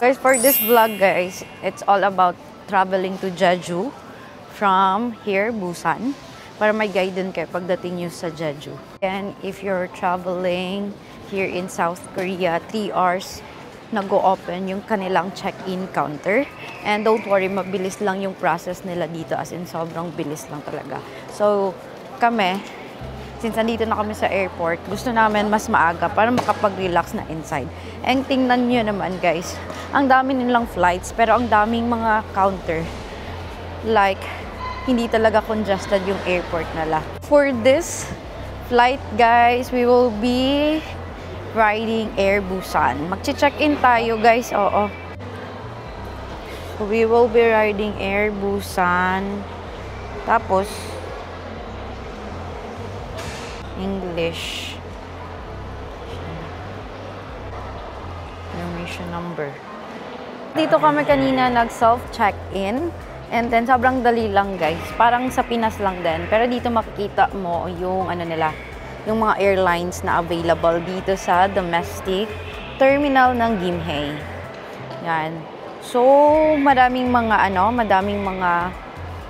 Guys, for this vlog, guys, it's all about traveling to Jeju from here, Busan, para may guidance kayo pagdating nyo sa Jeju. And if you're traveling here in South Korea, 3 hours, nag-o-open yung kanilang check-in counter. And don't worry, mabilis lang yung process nila dito, as in sobrang bilis lang talaga. So, kami, since nandito na kami sa airport, gusto namin mas maaga para makapag-relax na inside. And tingnan nyo naman guys, ang dami nilang flights, pero ang daming mga counter. Like, hindi talaga congested yung airport nila. For this flight guys, we will be riding Air Busan. Mag-check-in tayo guys, oo. So, we will be riding Air Busan. Tapos, English. Information number. Dito kami kanina nag-self-check-in. And then, sobrang dali lang guys. Parang sa Pinas lang din. Pero dito makikita mo yung ano nila, yung mga airlines na available dito sa domestic terminal ng Gimhae. Yan. So, madaming mga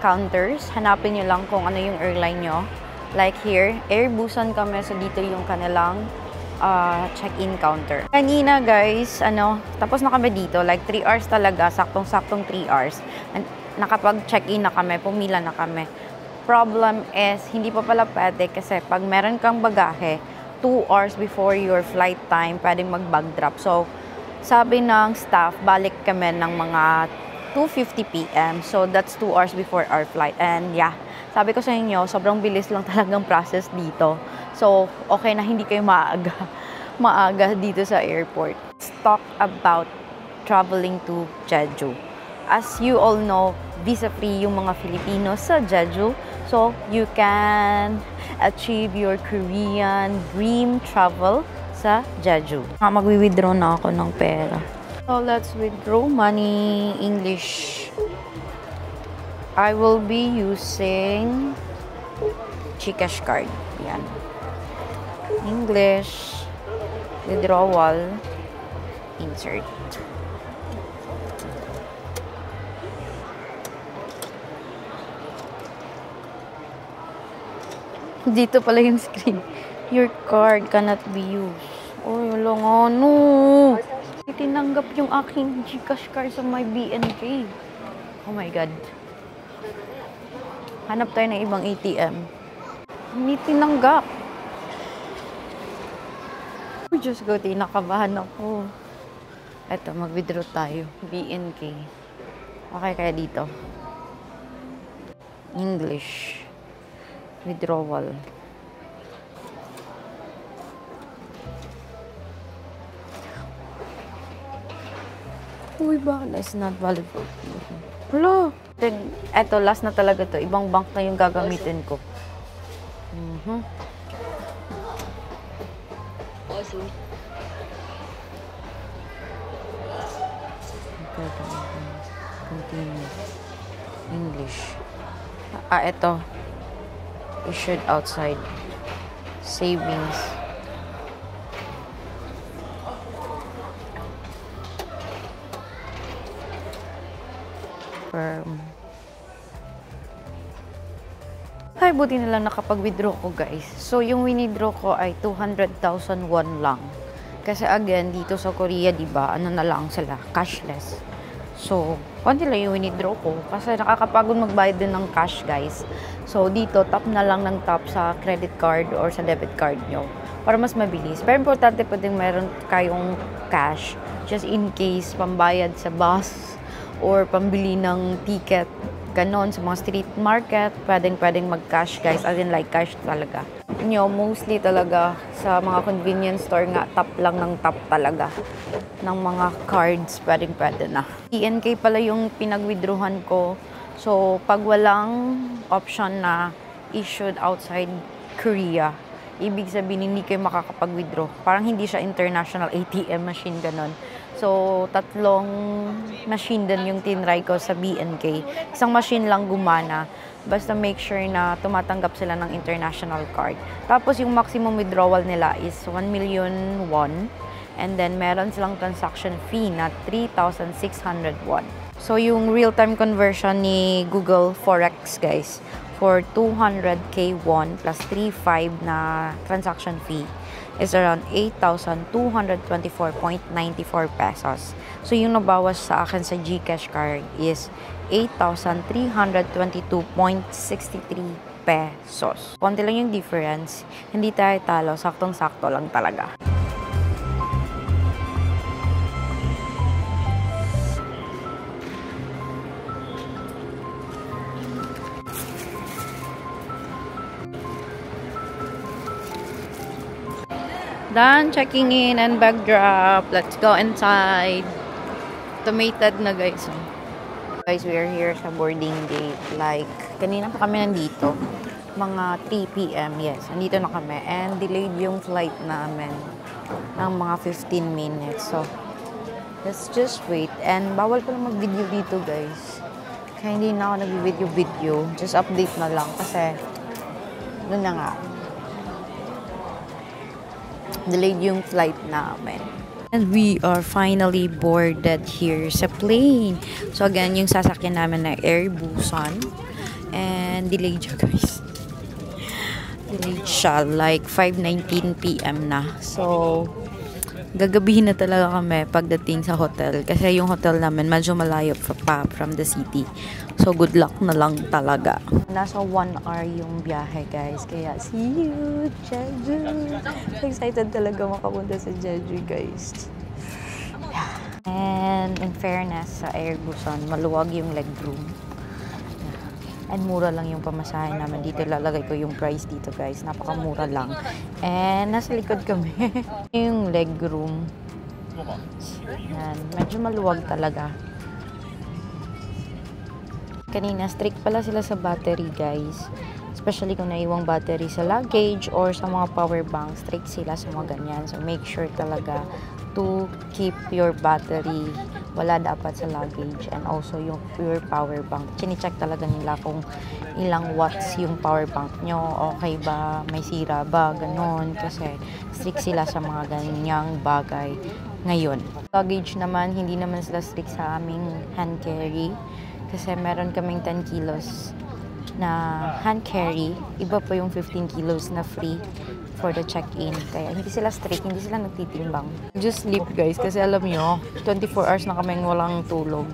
counters. Hanapin nyo lang kung ano yung airline nyo. Like here, Air Busan kami. So, dito yung kanilang check-in counter. Kanina guys, tapos na kami dito. Like 3 hours talaga. Saktong-saktong 3 hours. And nakapag-check-in na kami. Pumila na kami. Problem is, hindi pa pala pwede kasi pag meron kang bagahe, 2 hours before your flight time, pwedeng mag-bag drop. So, sabi ng staff, balik kami ng mga 2:50 p.m. So, that's 2 hours before our flight. And yeah, sabi ko sa inyo, sobrang bilis lang talagang process dito. So, okay na hindi kayo maaga dito sa airport. Let's talk about traveling to Jeju. As you all know, visa-free yung mga Filipino sa Jeju. So, you can achieve your Korean dream travel sa Jeju. Magwi-withdraw na ako ng pera. So, let's withdraw money. English. I will be using GCash card. Yan. English. Withdrawal. Insert. Dito pala yung screen. Your card cannot be used. Oh, yung ano. Tinanggap yung aking GCash card sa my BNK. Oh my God. Hanap tayo ng ibang ATM. Hindi tinanggap. Oh, Diyos ko, tinakabahan ako. Eto, mag-withdraw tayo. BNK. Okay, kaya dito. English. Withdrawal. Uy, ba? That's not valid. Hello. Then, eto, last na talaga to. Ibang bank na yung gagamitin ko. Continue. English. Eto. Issued outside. Savings. Ay, buti na lang nakapag-withdraw ko guys. So, yung winidraw ko ay 200,000 won lang. Kasi again, dito sa Korea, diba, ano na lang sila, cashless. So, konti lang yung winidraw ko. Kasi nakakapagod magbayad din ng cash guys. So, dito, tap na lang ng tap sa credit card or sa debit card nyo. Para mas mabilis. Pero importante pwedeng meron kayong cash. Just in case, pambayad sa bus or pambili ng ticket. Ganon, sa mga street market, pwedeng mag-cash guys, as in like cash talaga. Mostly talaga sa mga convenience store nga, tap lang ng tap talaga. Ng mga cards, pwede na. BNK pala yung pinag-withdrawhan ko. So, pag walang option na issued outside Korea, ibig sabihin hindi kayo makakapag-withdraw. Parang hindi siya international ATM machine, ganon. So, 3 machine din yung tinry ko sa BNK. Isang machine lang gumana. Basta make sure na tumatanggap sila ng international card. Tapos, yung maximum withdrawal nila is 1 million won. And then, meron silang transaction fee na 3,600 won. So, yung real-time conversion ni Google Forex, guys, for 200k won plus 3.5 na transaction fee is around 8,224.94 pesos. So, yung nabawas sa akin sa GCash card is 8,322.63 pesos. Konti lang yung difference. Hindi tayo talo. Saktong-sakto lang talaga. Done checking in and bag drop. Let's go inside. Automated na, guys. Guys, we are here sa boarding gate. Like, kanina pa kami nandito. Mga 3 p.m. Yes, nandito na kami. And delayed yung flight namin ng mga 15 minutes. So, let's just wait. And bawal ko na mag-video dito, guys. Kaya hindi na ako nag-video-video. Just update na lang. Kasi, doon na nga. Delayed yung flight namin. And we are finally boarded here sa plane. So again, yung sasakyan namin na Air Busan. And delayed siya, guys. Delayed siya. Like 5:19 p.m. na. So, gagabihin na talaga kami pagdating sa hotel. Kasi yung hotel namin medyo malayo pa from the city. So, good luck na lang talaga. Nasa 1 hour yung biyahe, guys. Kaya, see you, Jeju. Excited talaga makapunta sa Jeju, guys. And, in fairness, sa Air Busan, maluwag yung legroom. And mura lang yung pamasahe namin dito. Lalagay ko yung price dito, guys. Napakamura lang. And, nasa likod kami. Yung legroom. Yan. Medyo maluwag talaga. Kanina, strict pala sila sa battery, guys. Especially kung naiwang battery sa luggage or sa mga power bank, strict sila sa mga ganyan. So, make sure talaga to keep your battery wala dapat sa luggage. And also, yung your power bank. Chine-check talaga nila kung ilang watts yung power bank nyo. Okay ba? May sira ba? Ganon. Kasi strict sila sa mga ganyang bagay ngayon. Luggage naman, hindi naman sila strict sa aming hand carry. Kasi meron kaming 10 kilos na hand carry. Iba po yung 15 kilos na free for the check-in. Kaya hindi sila strict, hindi sila nagtitimbang. Just sleep, guys. Kasi alam nyo, 24 hours na kaming walang tulog.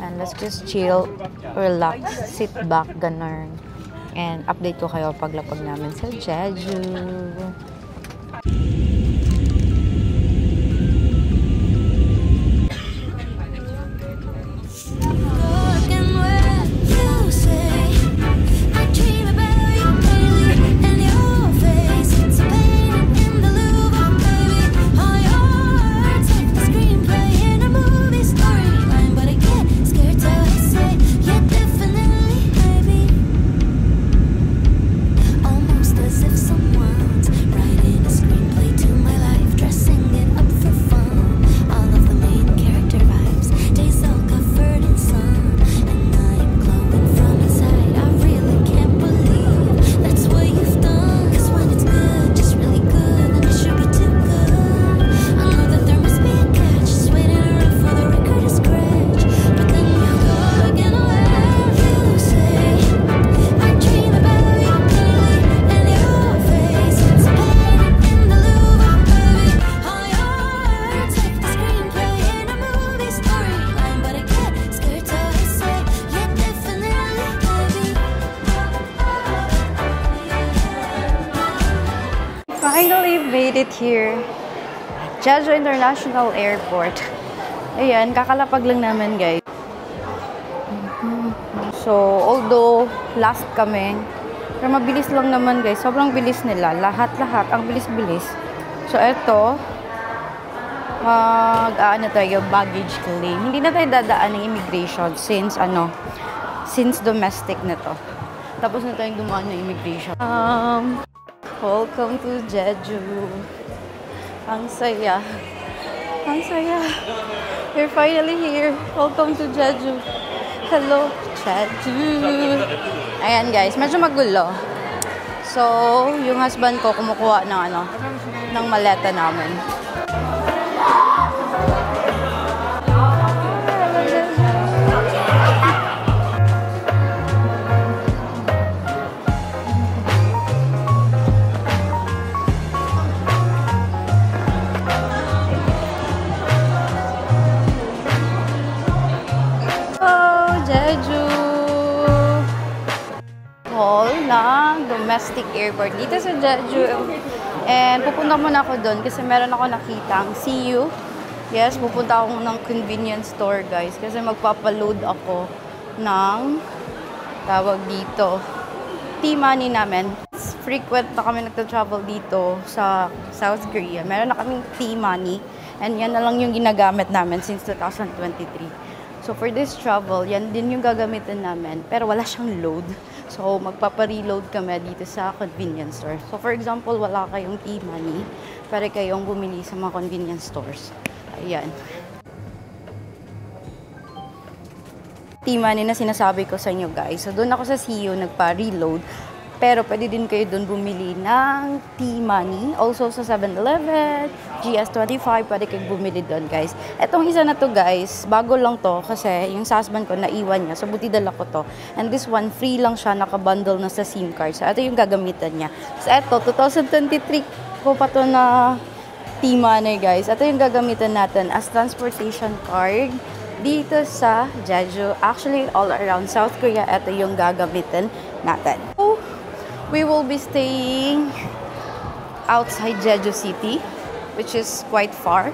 And let's just chill, relax, sit back, ganun. And update ko kayo paglapag namin sa Jeju. Finally made it here. Jeju International Airport. Ayan, kakalapag lang namin, guys. So, although last kami, pero mabilis lang naman, guys. Sobrang bilis nila. Lahat-lahat. Ang bilis-bilis. So, eto, mag-aano tayo, baggage claim. Hindi na tayo dadaan ng immigration since domestic na to. Tapos na tayong dumaan ng immigration. Welcome to Jeju. Ang saya. Ang saya. We're finally here. Welcome to Jeju. Hello, Jeju. Ayan, guys. Medyo magulo. So, yung husband ko kumukuha ng ng maleta namin. airport dito sa Jeju. And pupunta muna ako doon kasi meron ako nakitang CU. Yes, pupunta ako ng convenience store, guys. Kasi magpapaload ako ng tawag dito. T-money namin. Frequent na kami nagta-travel dito sa South Korea. Meron na kaming T-money. And yan na lang yung ginagamit namin since 2023. So for this travel, yan din yung gagamitin namin. Pero wala siyang load. So magpapareload kami dito sa convenience store. So for example, wala kayong T-money. Pwede kayong bumili sa mga convenience stores. Ayan. T-money na sinasabi ko sa inyo, guys. So doon ako sa CU nagpa-reload. Pero pwede din kayo doon bumili ng T-money. Also sa 7-Eleven, GS25, pwede kayong bumili doon, guys. Etong isa na to, guys, bago lang to kasi yung sa husband ko naiwan niya. So buti dala ko to. And this one, free lang siya, nakabundle na sa SIM card. So ito yung gagamitan niya. So eto, 2023 ko pa to na T-money, guys. Ito yung gagamitan natin as transportation card dito sa Jeju. Actually, all around South Korea, ito yung gagamitin natin. So, we will be staying outside Jeju City, which is quite far.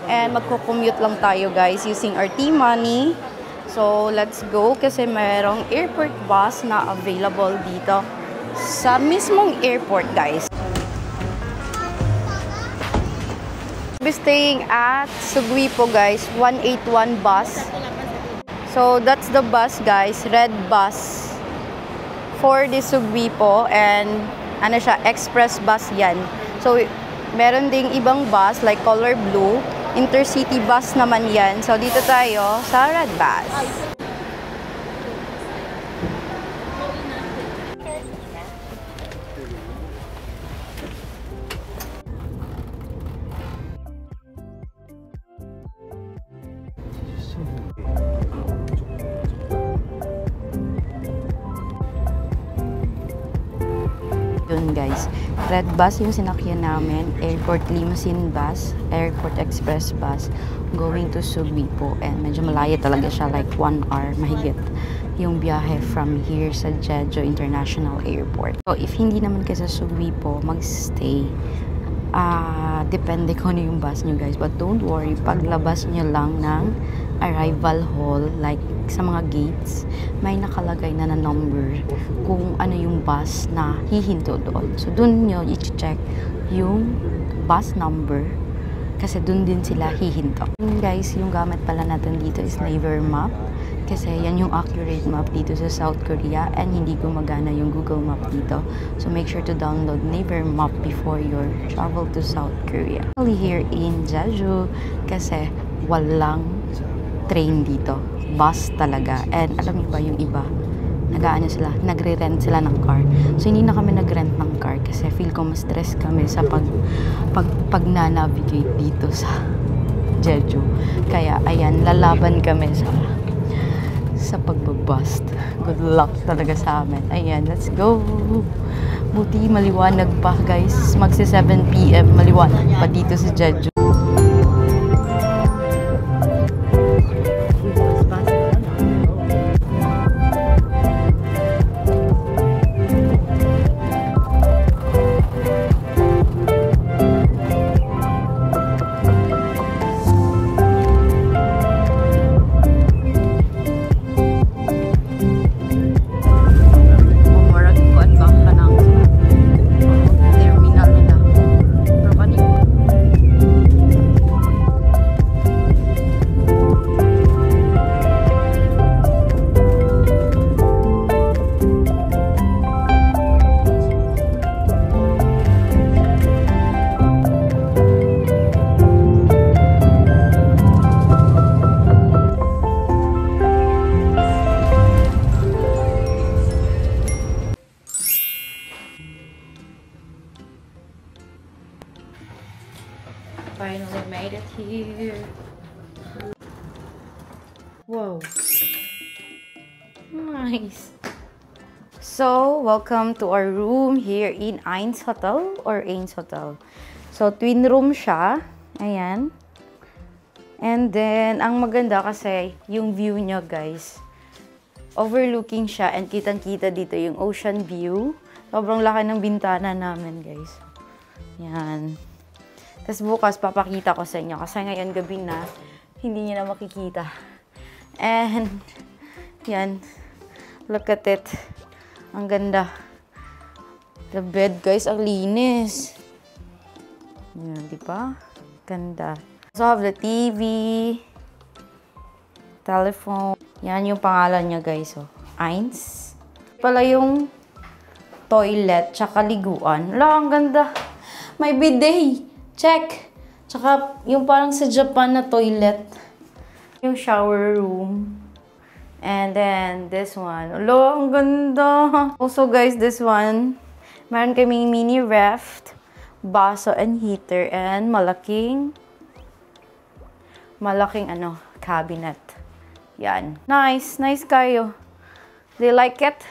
And magko-commute lang tayo, guys, using our T-money. So, let's go kasi mayroong airport bus na available dito sa mismong airport, guys. We'll be staying at Sugwipo, guys, 181 bus. So, that's the bus, guys, red bus. For the Sugwipo, and ano siya, express bus yan. So, meron ding ibang bus like color blue. Intercity bus naman yan. So, dito tayo sa red bus. Yun, guys, red bus yung sinakyan namin, airport limousine bus, airport express bus going to Sugwipo, and medyo malayo talaga siya, like 1 hour mahigit yung biyahe from here sa Jeju International Airport. So if hindi naman kayo sa Sugwipo magstay, depende kung ano yung bus nyo, guys, but don't worry, paglabas nyo lang ng arrival hall, like sa mga gates, may nakalagay na number kung ano yung bus na hihinto doon. So, doon nyo i-check yung bus number kasi doon din sila hihinto. Guys, yung gamit pala natin dito is Naver Map kasi yan yung accurate map dito sa South Korea and hindi gumagana yung Google Map dito. So, make sure to download Naver Map before your travel to South Korea. Here in Jeju kasi walang train dito. Bus talaga. And alam niyo ba yung iba? Nagre-rent sila ng car. So, hindi na kami nag-rent ng car kasi feel ko mas stress kami sa pag-navigate dito sa Jeju. Kaya, ayan, lalaban kami sa pagbabust. Good luck talaga sa amin. Ayan, let's go! Buti maliwanag pa, guys. Magsi 7 PM, maliwanag pa dito sa Jeju. Finally made it here. Whoa. Nice. So, welcome to our room here in Ains Hotel or Ains Hotel. So, twin room siya. Ayan. And then, ang maganda kasi yung view nyo, guys. Overlooking siya and kitang-kita dito yung ocean view. Sobrang laki ng bintana namin, guys. Yan. Tapos bukas, papakita ko sa inyo. Kasi ngayon, gabi na, hindi niyo na makikita. And, yan. Look at it. Ang ganda. The bed, guys, ang linis. Yan, di ba? Ganda. So, have the TV, telephone. Yan yung pangalan niya, guys. Oh. Eins. Pala yung toilet, tsaka liguan. Wala, ang ganda. May bidet. Check. Tsaka yung parang sa Japan na toilet. Yung shower room. And then, this one. Wala, ang ganda. Also, guys, this one. Meron kaming mini ref, baso and heater, and malaking cabinet. Yan. Nice. Nice kayo. Do you like it?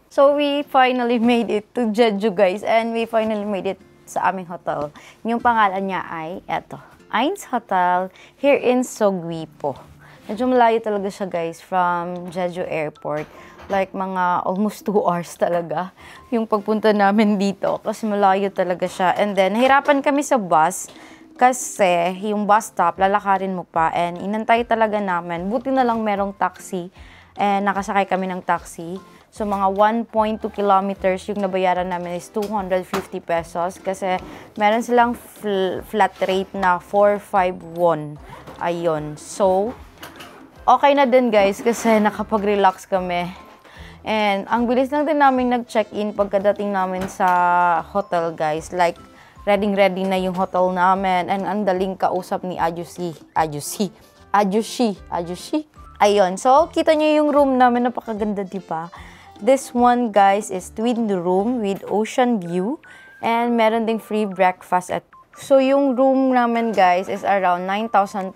So, we finally made it to Jeju, guys. And we finally made it sa aming hotel. Yung pangalan niya ay, eto, Eins Hotel here in Sogwipo. Medyo malayo talaga siya, guys, from Jeju Airport. Like, mga almost 2 hours talaga yung pagpunta namin dito. Kasi malayo talaga siya. And then, hirapan kami sa bus. Kasi, yung bus stop, lalakarin mo pa. And inantay talaga namin. Buti na lang merong taxi. And nakasakay kami ng taxi. So, mga 1.2 kilometers, yung nabayaran namin is 250 pesos. Kasi, meron silang flat rate na 451. Ayun. So, okay na din, guys, kasi nakapag-relax kami. And, ang bilis lang din namin nag-check-in pagkadating namin sa hotel, guys. Like, ready na yung hotel namin. And, ang daling kausap ni Ajushi. Ayun. So, kita nyo yung room namin. Napakaganda, diba? This one, guys, is twin room with ocean view. And meron ding free breakfast. So, yung room namin, guys, is around 9,200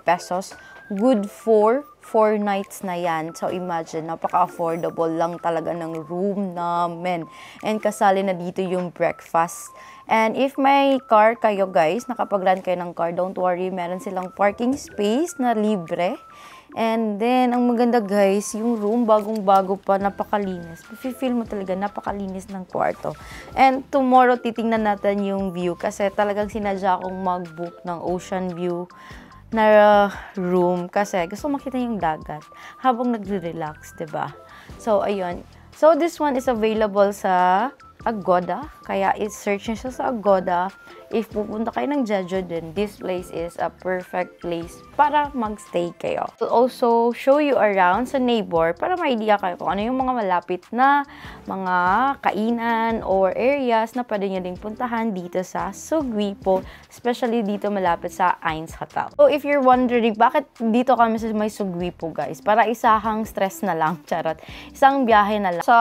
pesos. Good for 4 nights na yan. So, imagine, napaka-affordable lang talaga ng room namin. And kasali na dito yung breakfast. And if may car kayo, guys, nakapag-rent kayo ng car, don't worry, meron silang parking space na libre. And then, ang maganda, guys, yung room, bagong-bago pa, napakalinis. Feel mo talaga, napakalinis ng kwarto. And tomorrow, titingnan natin yung view kasi talagang sinadya akong mag-book ng ocean view na room kasi gusto makita yung dagat habang nagre-relax, diba? So, ayun. So, this one is available sa Agoda. Kaya, i-search nyo siya sa Agoda. If pupunta kayo ng Jeju din, this place is a perfect place para mag-stay kayo. We'll also show you around sa neighbor para ma-idea kayo kung ano yung mga malapit na mga kainan or areas na pwede nyo ding puntahan dito sa Sogwipo, especially dito malapit sa Eins Hotel. So, if you're wondering, bakit dito kami sa may Sogwipo, guys? Para isahang stress na lang, charot. Isang biyahe na lang. So,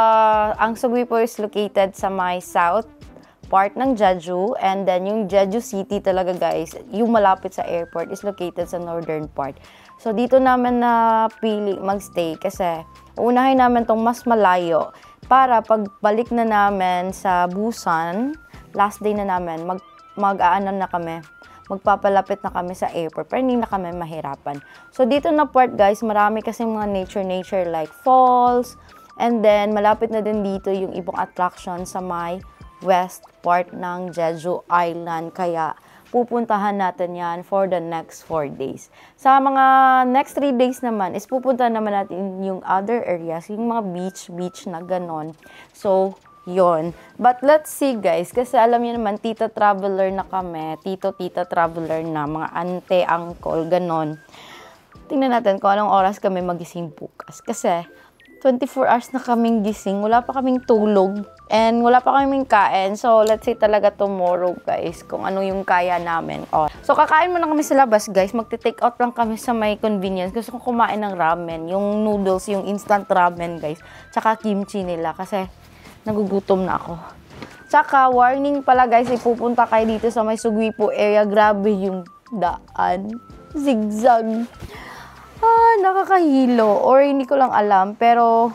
ang Sogwipo is located sa may south part ng Jeju, and then yung Jeju City talaga, guys, yung malapit sa airport is located sa northern part. So dito namin na pili magstay kasi unahin namin tong mas malayo para pagbalik na namin sa Busan, last day na namin, mag-aanan na kami, magpapalapit na kami sa airport para hindi na kami mahirapan. So dito na part, guys, marami kasi mga nature like falls, and then malapit na din dito yung ibang attraction sa may west part ng Jeju Island. Kaya, pupuntahan natin yan for the next 4 days. Sa mga next 3 days naman, is pupuntahan naman natin yung other areas, yung mga beach na ganon. So, yon. But let's see, guys, kasi alam niyo naman, tita traveler na kami, tita traveler na, mga ante, uncle, ganon. Tingnan natin kung anong oras kami magising bukas. Kasi, 24 hours na kaming gising, wala pa kaming tulog, and wala pa kaming kain. So, let's say talaga tomorrow, guys, kung ano yung kaya namin. Oh. So, kakain muna kami sa labas, guys. Magte-take out lang kami sa may convenience. Gusto ko kumain ng ramen, yung noodles, yung instant ramen, guys. Tsaka kimchi nila, kasi nagugutom na ako. Tsaka, warning pala, guys, ipupunta kayo dito sa may Sogwipo area. Grabe yung daan. Zigzag. Nakakahilo, or hindi ko lang alam, pero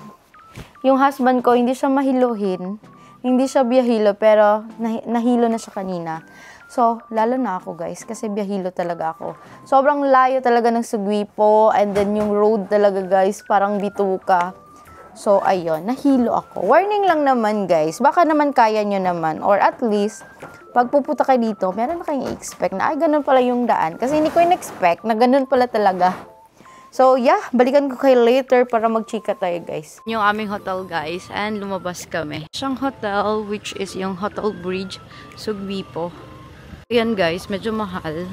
yung husband ko, hindi siya mahiluhin, hindi siya biyahilo, pero nahilo na siya kanina. So, lalo na ako, guys, kasi biyahilo talaga ako. Sobrang layo talaga ng Sogwipo, and then yung road talaga, guys, parang bituka. So, ayun, nahilo ako. Warning lang naman, guys. Baka naman kaya nyo naman. Or at least, pag pupunta kayo dito, meron na kayong expect na, ay, ganun pala yung daan. Kasi hindi ko in-expect na ganun pala talaga. So, yeah, balikan ko kayo later para mag-chika tayo, guys. Yung aming hotel, guys, and lumabas kami. Siyang hotel, which is yung Hotel Bridge, Sugbi po. Ayan, guys, medyo mahal.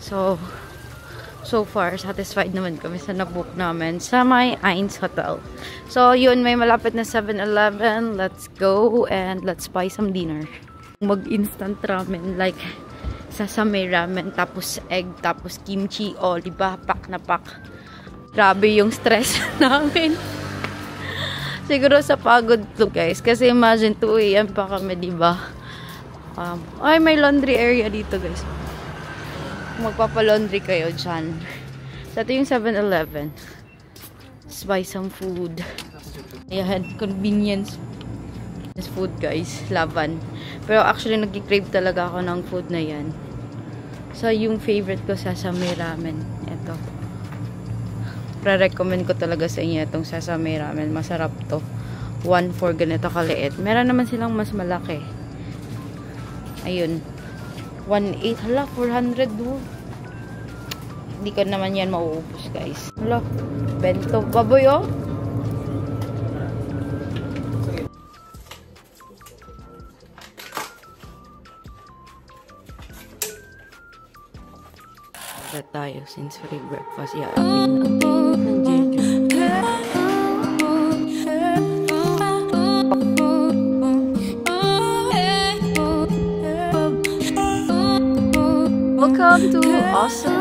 So far, satisfied naman kami sa nabook namin sa may Ains Hotel. So, yun, may malapit na 7-Eleven. Let's go and let's buy some dinner. Mag-instant ramen, like sasame ramen, tapos egg, tapos kimchi. O, diba? Pak na pak. Grabe yung stress namin. Siguro sa pagod to, guys. Kasi imagine, 2 AM pa kami, diba? Ay, may laundry area dito, guys. Magpapalaundry kayo dyan. So, ito yung 7-Eleven. Let's buy some food. Ayan, convenience. This food, guys. Laban. Pero actually, nag-crave talaga ako ng food na yan. So, yung favorite ko, sasame ramen. Ito. Pre-recommend ko talaga sa inyo itong sasame ramen. Masarap to. 1-4 ganito kaliit. Meron naman silang mas malaki. Ayun. 1.8. Hala, 400 do. Hindi ko naman yan mauubos, guys. Hala, bento. Baboy, oh. Agad tayo since free breakfast. Yeah, Welcome to Awesome